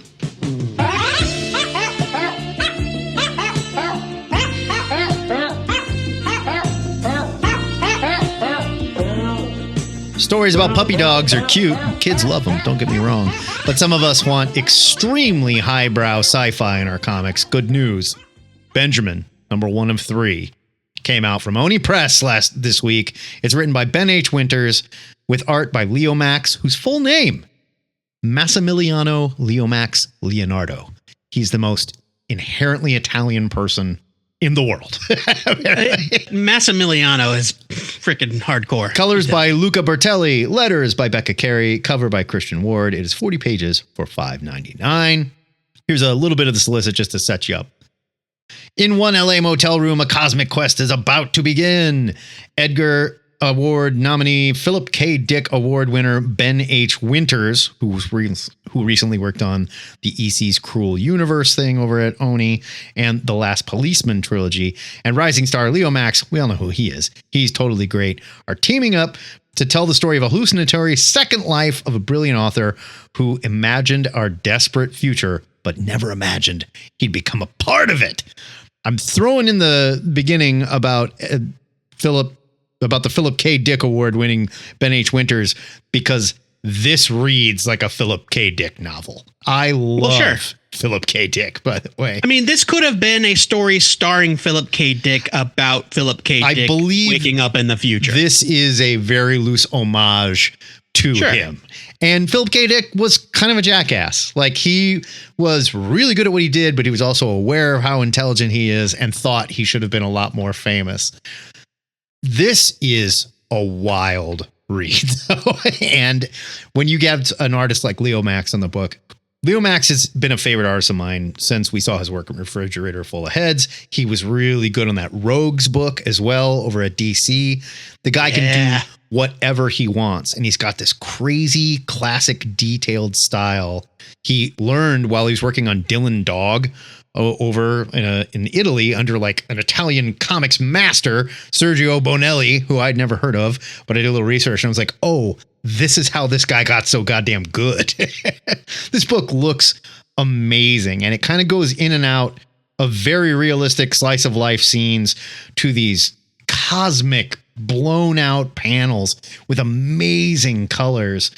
Stories about puppy dogs are cute. Kids love them, don't get me wrong. But some of us want extremely highbrow sci-fi in our comics. Good news. Benjamin, number 1 of 3, came out from Oni Press this week. It's written by Ben H. Winters with art by Leo Max, whose full name, Massimiliano Leo Max Leonardo. He's the most inherently Italian person in the world. Massimiliano is freaking hardcore. Colors by Luca Bertelli, letters by Becca Carey, cover by Christian Ward. It is 40 pages for $5.99. Here's a little bit of the solicit just to set you up. In one LA motel room, a cosmic quest is about to begin. Edgar Award nominee, Philip K. Dick Award winner Ben H. Winters, who recently worked on the EC's Cruel Universe thing over at Oni and the Last Policeman trilogy, and rising star Leo Max, we all know who he is. He's totally great, are teaming up to tell the story of a hallucinatory second life of a brilliant author who imagined our desperate future, but never imagined he'd become a part of it. I'm throwing in the beginning about the Philip K. Dick Award winning Ben H. Winters because this reads like a Philip K. Dick novel. I love Philip K. Dick, by the way. I mean, this could have been a story starring Philip K. Dick about Philip K. Dick waking up in the future. This is a very loose homage to him. And Philip K. Dick was kind of a jackass. Like, he was really good at what he did, but he was also aware of how intelligent he is and thought he should have been a lot more famous. This is a wild read, though. And when you get an artist like Leo Max on the book, Leo Max has been a favorite artist of mine since we saw his work in Refrigerator Full of Heads. He was really good on that Rogues book as well over at DC. The guy can do whatever he wants, and he's got this crazy, classic, detailed style he learned while he was working on Dylan Dog over in Italy under like an Italian comics master, Sergio Bonelli, who I'd never heard of, but I did a little research and I was like, oh, this is how this guy got so goddamn good. This book looks amazing, and it kind of goes in and out of very realistic slice of life scenes to these cosmic blown out panels with amazing colors.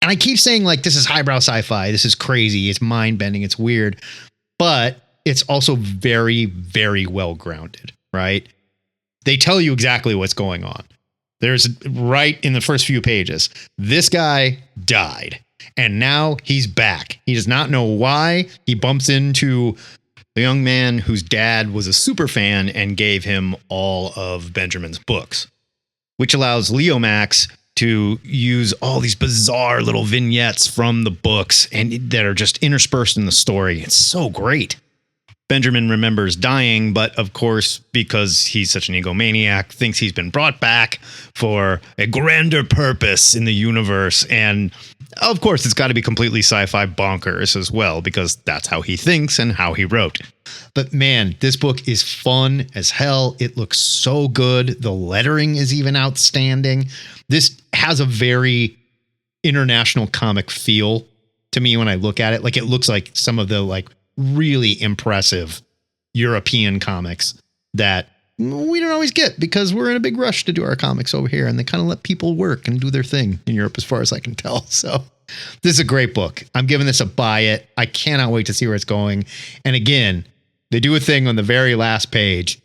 And I keep saying, like, this is highbrow sci-fi. This is crazy. It's mind bending. It's weird, but it's also very, very well grounded, right? They tell you exactly what's going on. There's right in the first few pages, this guy died and now he's back. He does not know why. He bumps into the young man whose dad was a super fan and gave him all of Benjamin's books, which allows Leo Max to use all these bizarre little vignettes from the books and that are just interspersed in the story. It's so great. Benjamin remembers dying, but of course, because he's such an egomaniac, thinks he's been brought back for a grander purpose in the universe. And of course, it's got to be completely sci-fi bonkers as well, because that's how he thinks and how he wrote. But man, this book is fun as hell. It looks so good. The lettering is even outstanding. This has a very international comic feel to me when I look at it. Like, it looks like some of the like really impressive European comics that we don't always get because we're in a big rush to do our comics over here, and they kind of let people work and do their thing in Europe, as far as I can tell. So this is a great book. I'm giving this a buy it. I cannot wait to see where it's going. And again, they do a thing on the very last page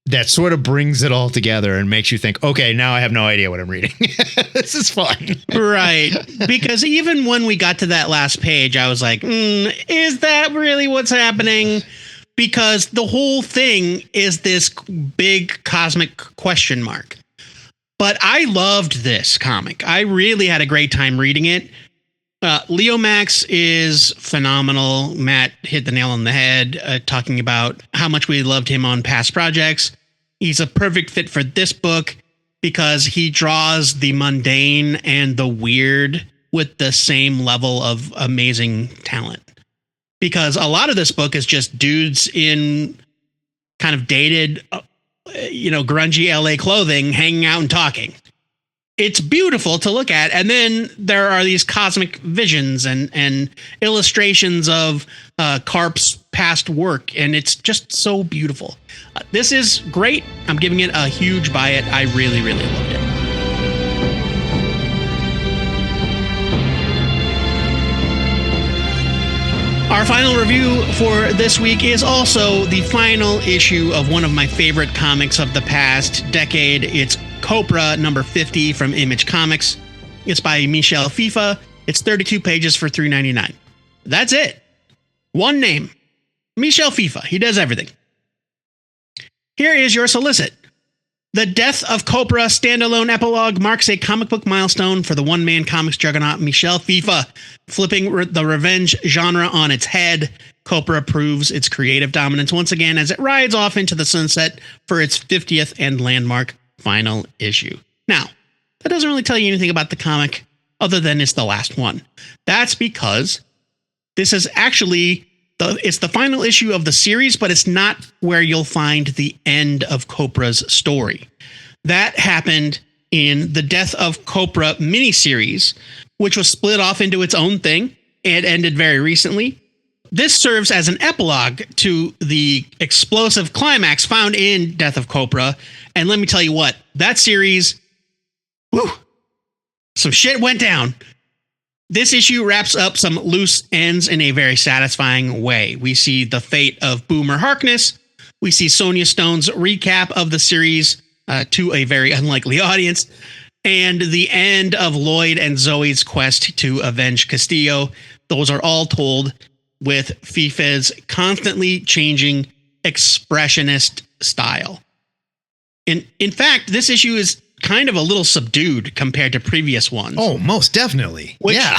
that sort of brings it all together and makes you think, okay, now I have no idea what I'm reading. This is fun. Right. Because even when we got to that last page, I was like, is that really what's happening? Because the whole thing is this big cosmic question mark. But I loved this comic. I really had a great time reading it. Leo Max is phenomenal. Matt hit the nail on the head talking about how much we loved him on past projects. He's a perfect fit for this book because he draws the mundane and the weird with the same level of amazing talent. Because a lot of this book is just dudes in kind of dated, grungy LA clothing, hanging out and talking. It's beautiful to look at. And then there are these cosmic visions and illustrations of Karp's past work. And it's just so beautiful. This is great. I'm giving it a huge buy it. I really, really loved it. Our final review for this week is also the final issue of one of my favorite comics of the past decade. It's Copra number 50 from Image Comics. It's by Michel FIFA. It's 32 pages for $3.99. That's it. One name. Michel FIFA. He does everything. Here is your solicit. The Death of Copra standalone epilogue marks a comic book milestone for the one-man comics juggernaut Michel FIFA, flipping the revenge genre on its head. Copra proves its creative dominance once again as it rides off into the sunset for its 50th and landmark final issue. Now, that doesn't really tell you anything about the comic other than it's the last one. That's because this is actually it's the final issue of the series, but it's not where you'll find the end of Copra's story. That happened in the Death of Copra miniseries, which was split off into its own thing and ended very recently. This serves as an epilogue to the explosive climax found in Death of Copra. And let me tell you what, that series, whew, some shit went down. This issue wraps up some loose ends in a very satisfying way. We see the fate of Boomer Harkness. We see Sonia Stone's recap of the series to a very unlikely audience. And the end of Lloyd and Zoe's quest to avenge Castillo. Those are all told with FIFA's constantly changing expressionist style. In fact, this issue is kind of a little subdued compared to previous ones. Oh, most definitely. Yeah.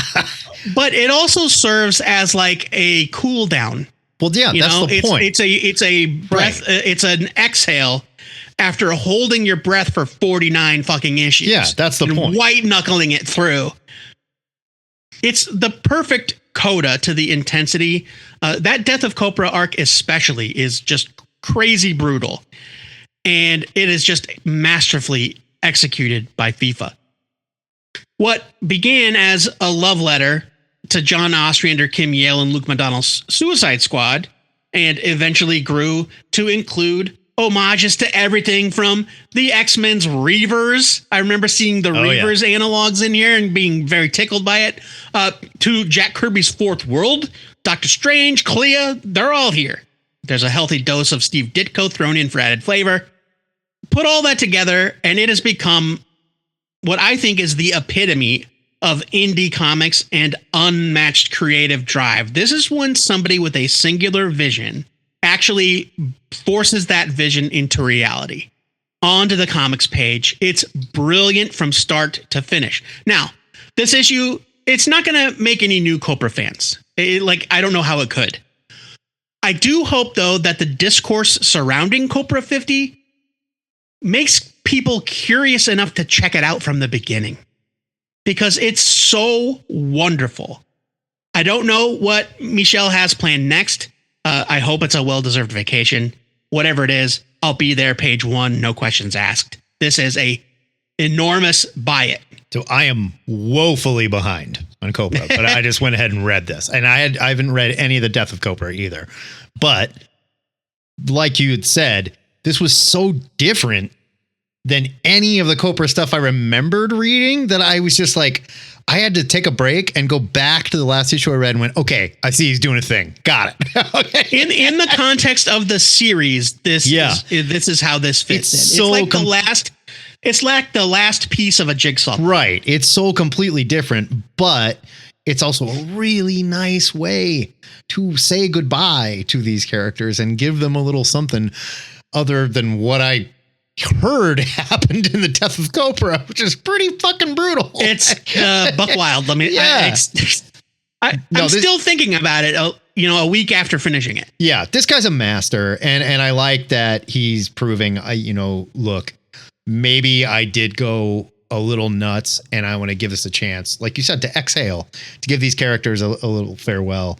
But it also serves as like a cool down. Well, yeah, that's the point. It's a breath. Right. It's an exhale after holding your breath for 49 fucking issues. Yeah, that's the point. White knuckling it through. It's the perfect coda to the intensity. That Death of Copra arc especially is just crazy brutal. And it is just masterfully executed by FIFA. What began as a love letter to John Ostrander, Kim Yale, and Luke McDonnell's Suicide Squad, and eventually grew to include homages to everything from the X-Men's Reavers. I remember seeing the Reavers analogs in here and being very tickled by it. To Jack Kirby's Fourth World, Doctor Strange, Clea, they're all here. There's a healthy dose of Steve Ditko thrown in for added flavor. Put all that together, and it has become what I think is the epitome of indie comics and unmatched creative drive. This is when somebody with a singular vision actually forces that vision into reality. Onto the comics page. It's brilliant from start to finish. Now, this issue, it's not going to make any new Copra fans. I don't know how it could. I do hope, though, that the discourse surrounding Copra 50 makes people curious enough to check it out from the beginning, because it's so wonderful. I don't know what Michel has planned next. I hope it's a well-deserved vacation. Whatever it is, I'll be there page 1, no questions asked. This is a enormous buy it. So I am woefully behind on Copra, but I just went ahead and read this. And I haven't read any of the Death of Copra either. But like you had said, this was so different than any of the Copra stuff I remembered reading that I was just like, I had to take a break and go back to the last issue I read and went, okay, I see he's doing a thing. Got it. Okay. In the context of the series, this is how this fits in. It's like the last piece of a jigsaw. Right. It's so completely different, but it's also a really nice way to say goodbye to these characters and give them a little something other than what I heard happened in the Death of Copra, which is pretty fucking brutal. It's buck wild. I mean, I'm still thinking about it, a week after finishing it. Yeah, this guy's a master, and I like that he's proving, look, maybe I did go a little nuts and I want to give this a chance, like you said, to exhale, to give these characters a little farewell.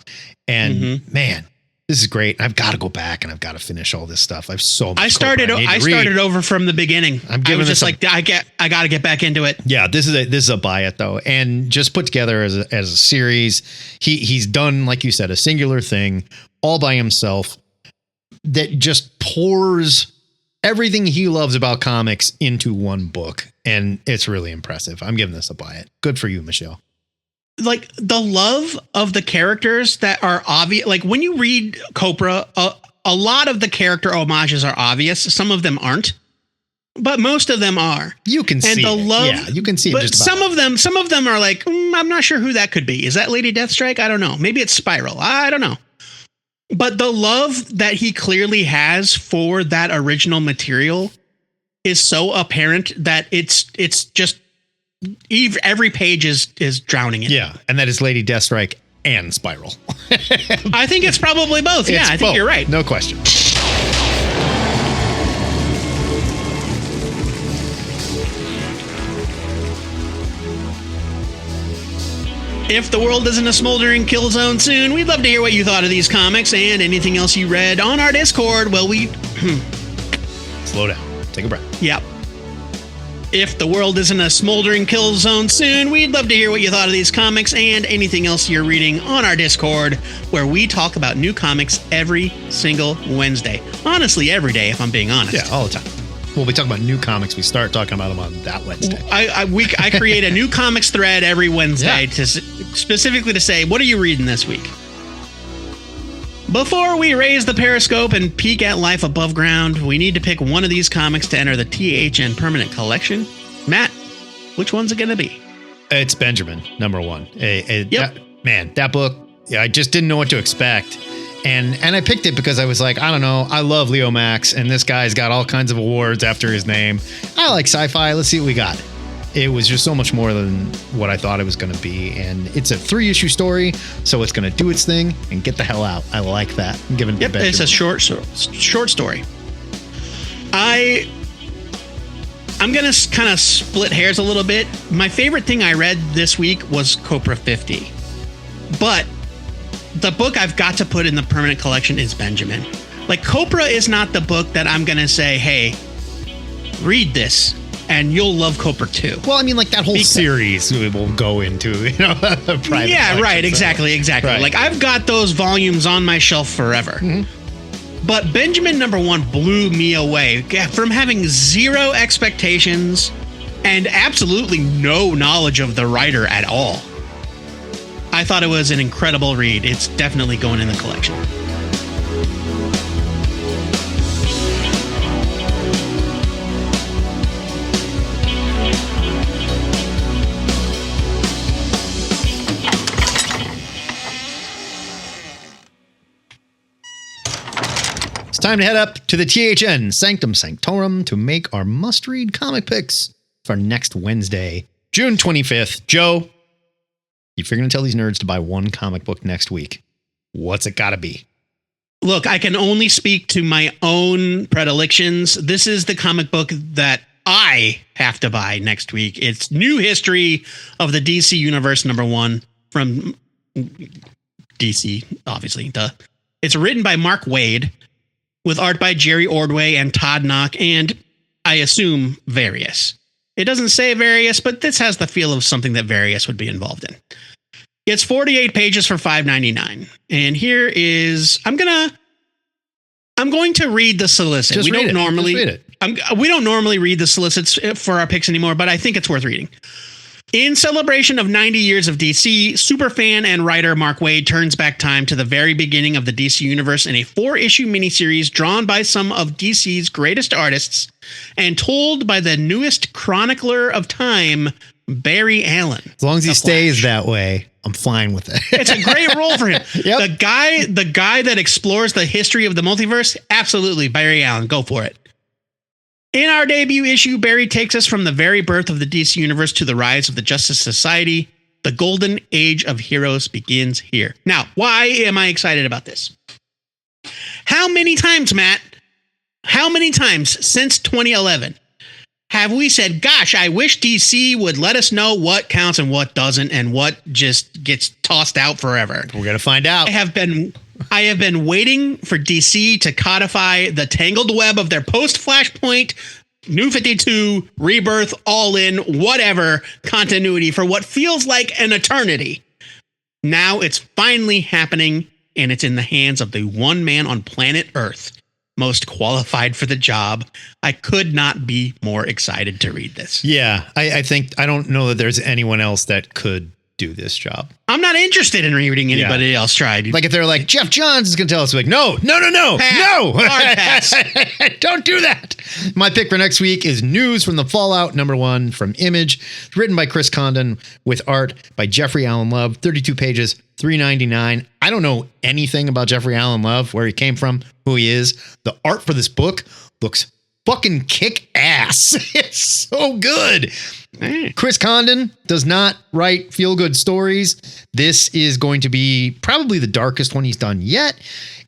And man, this is great. I've got to go back and I've got to finish all this stuff. I've so much. I started over from the beginning. I was just like, I got to get back into it. Yeah, this is a buy it though, and just put together as a series. He's done, like you said, a singular thing all by himself that just pours everything he loves about comics into one book, and it's really impressive. I'm giving this a buy it. Good for you, Michelle. Like the love of the characters that are obvious. Like when you read Copra, a lot of the character homages are obvious. Some of them aren't, but most of them are. You can see the love. Yeah, you can see it. But some of them are like, I'm not sure who that could be. Is that Lady Deathstrike? I don't know. Maybe it's Spiral. I don't know. But the love that he clearly has for that original material is so apparent that it's just every page is drowning in it. Yeah, and that is Lady Deathstrike and Spiral. I think it's probably both. Yeah, I think you're right. No question. If the world isn't a smoldering kill zone soon, we'd love to hear what you thought of these comics and anything else you read on our Discord. Well, Slow down. Take a breath. Yep. If the world isn't a smoldering kill zone soon, we'd love to hear what you thought of these comics and anything else you're reading on our Discord, where we talk about new comics every single Wednesday. Honestly, every day, if I'm being honest. Yeah, all the time. Well, we talk about new comics. We start talking about them on that Wednesday. I create a new comics thread every Wednesday specifically to say, what are you reading this week? Before we raise the periscope and peek at life above ground, we need to pick one of these comics to enter the THN Permanent Collection. Matt, which one's it going to be? It's Benjamin, number 1. Yep. That book, I just didn't know what to expect. And I picked it because I was like, I don't know, I love Leo Max, and this guy's got all kinds of awards after his name. I like sci-fi. Let's see what we got. It was just so much more than what I thought it was going to be. And it's a 3-issue story, so it's going to do its thing and get the hell out. I like that. I'm giving it it's a short story. I'm going to kind of split hairs a little bit. My favorite thing I read this week was Copra 50. But the book I've got to put in the permanent collection is Benjamin. Like, Copra is not the book that I'm going to say, hey, read this and you'll love Copra too. Well, I mean, like that whole series we will go into, a private. Yeah, right. Exactly. Right. Like, I've got those volumes on my shelf forever. Mm-hmm. But Benjamin number 1 blew me away from having zero expectations and absolutely no knowledge of the writer at all. I thought it was an incredible read. It's definitely going in the collection. It's time to head up to the THN Sanctum Sanctorum to make our must-read comic picks for next Wednesday, June 25th. Joe, if you're going to tell these nerds to buy one comic book next week, what's it got to be? Look, I can only speak to my own predilections. This is the comic book that I have to buy next week. It's New History of the DC Universe number 1 from DC, obviously. It's written by Mark Waid with art by Jerry Ordway and Todd Knock, and I assume Various. It doesn't say Various, but this has the feel of something that Various would be involved in. It's 48 pages for $5.99. And here is, I'm going to read the solicit. Just read it. We don't normally read the solicits for our picks anymore, but I think it's worth reading. In celebration of 90 years of DC, superfan and writer Mark Waid turns back time to the very beginning of the DC universe in a 4-issue miniseries drawn by some of DC's greatest artists and told by the newest chronicler of time, Barry Allen. As long as he stays that way, I'm fine with it. It's a great role for him. Yep. The guy that explores the history of the multiverse, absolutely, Barry Allen, go for it. In our debut issue, Barry takes us from the very birth of the DC Universe to the rise of the Justice Society. The golden age of heroes begins here. Now, why am I excited about this? How many times, Matt, since 2011 have we said, gosh, I wish DC would let us know what counts and what doesn't and what just gets tossed out forever? We're going to find out. I have been waiting for DC to codify the tangled web of their post-Flashpoint, New 52, Rebirth, All In, whatever continuity for what feels like an eternity. Now it's finally happening, and it's in the hands of the one man on planet Earth most qualified for the job. I could not be more excited to read this. Yeah, I don't know that there's anyone else that could do this job. I'm not interested in reading anybody else tried. Like if they're like, Jeff Johns is going to tell us, like, no. Hard pass. Don't do that. My pick for next week is News from the Fallout #1 from Image, written by Chris Condon with art by Jeffrey Allen Love, 32 pages, $3.99. I don't know anything about Jeffrey Allen Love, where he came from, who he is. The art for this book looks fucking kick ass. It's so good. Chris Condon does not write feel good stories. This is going to be probably the darkest one he's done yet.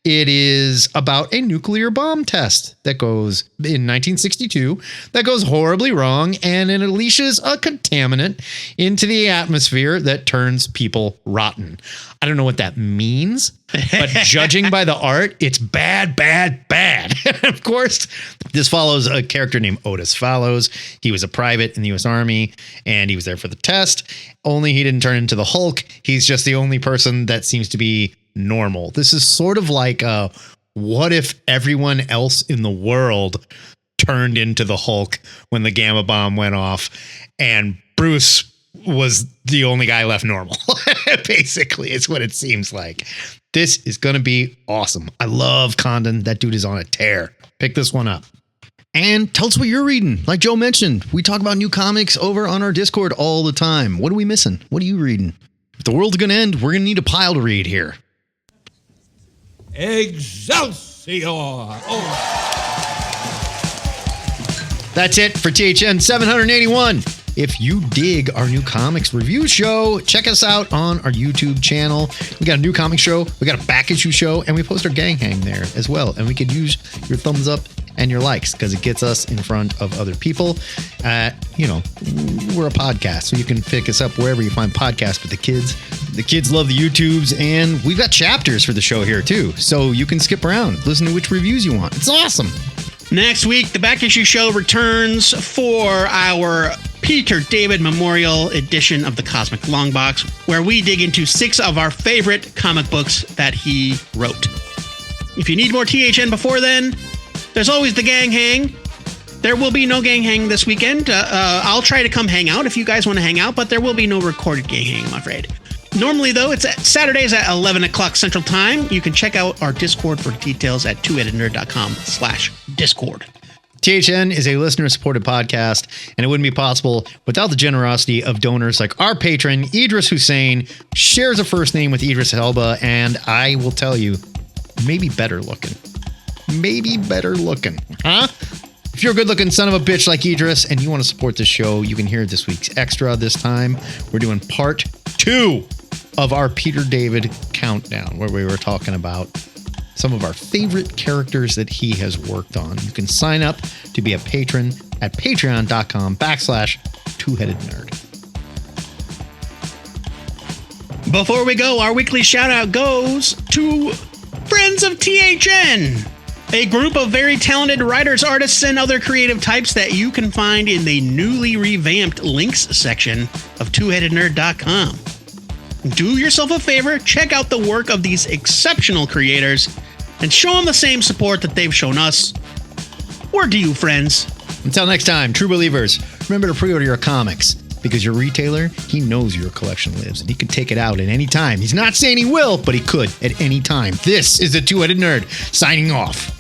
It is about a nuclear bomb test that goes in 1962 that goes horribly wrong, and it unleashes a contaminant into the atmosphere that turns people rotten. I don't know what that means, but judging by the art, it's bad, bad, bad. Of course, this follows a character named Otis Fallows. He was a private in the U.S. Army, and he was there for the test. Only he didn't turn into the Hulk. He's just the only person that seems to be normal. This is sort of like what if everyone else in the world turned into the Hulk when the gamma bomb went off and Bruce was the only guy left normal. Basically, it's what it seems like. This is going to be awesome. I love Condon. That dude is on a tear. Pick this one up. And tell us what you're reading. Like Joe mentioned, we talk about new comics over on our Discord all the time. What are we missing? What are you reading? If the world's going to end, we're going to need a pile to read here. Excelsior! Oh. That's it for THN 781. If you dig our new comics review show, check us out on our YouTube channel. We got a new comic show, we got a back issue show, and we post our gang hang there as well. And we could use your thumbs up and your likes because it gets us in front of other people. We're a podcast, so you can pick us up wherever you find podcasts. But the kids love the YouTubes, and we've got chapters for the show here too. So you can skip around, listen to which reviews you want. It's awesome. Next week, the Back Issue Show returns for our Peter David Memorial edition of the Cosmic Longbox, where we dig into 6 of our favorite comic books that he wrote. If you need more THN before then, there's always the gang hang. There will be no gang hang this weekend. I'll try to come hang out if you guys want to hang out, but there will be no recorded gang hang, I'm afraid. Normally, though, it's Saturdays at 11 o'clock Central Time. You can check out our Discord for details at twoheadednerd.com/Discord. THN is a listener-supported podcast, and it wouldn't be possible without the generosity of donors like our patron, Idris Hussein, shares a first name with Idris Elba, and I will tell you, maybe better looking. Maybe better looking. Huh? If you're a good-looking son of a bitch like Idris and you want to support this show, you can hear this week's extra this time. We're doing part 2 of our Peter David countdown, where we were talking about some of our favorite characters that he has worked on. You can sign up to be a patron at patreon.com/twoheadednerd. Before we go, our weekly shout out goes to Friends of THN, a group of very talented writers, artists, and other creative types that you can find in the newly revamped links section of twoheadednerd.com. Do yourself a favor, check out the work of these exceptional creators, and show them the same support that they've shown us. Word to you, friends. Until next time, true believers, remember to pre-order your comics, because your retailer, he knows your collection lives, and he can take it out at any time. He's not saying he will, but he could at any time. This is the Two-Headed Nerd, signing off.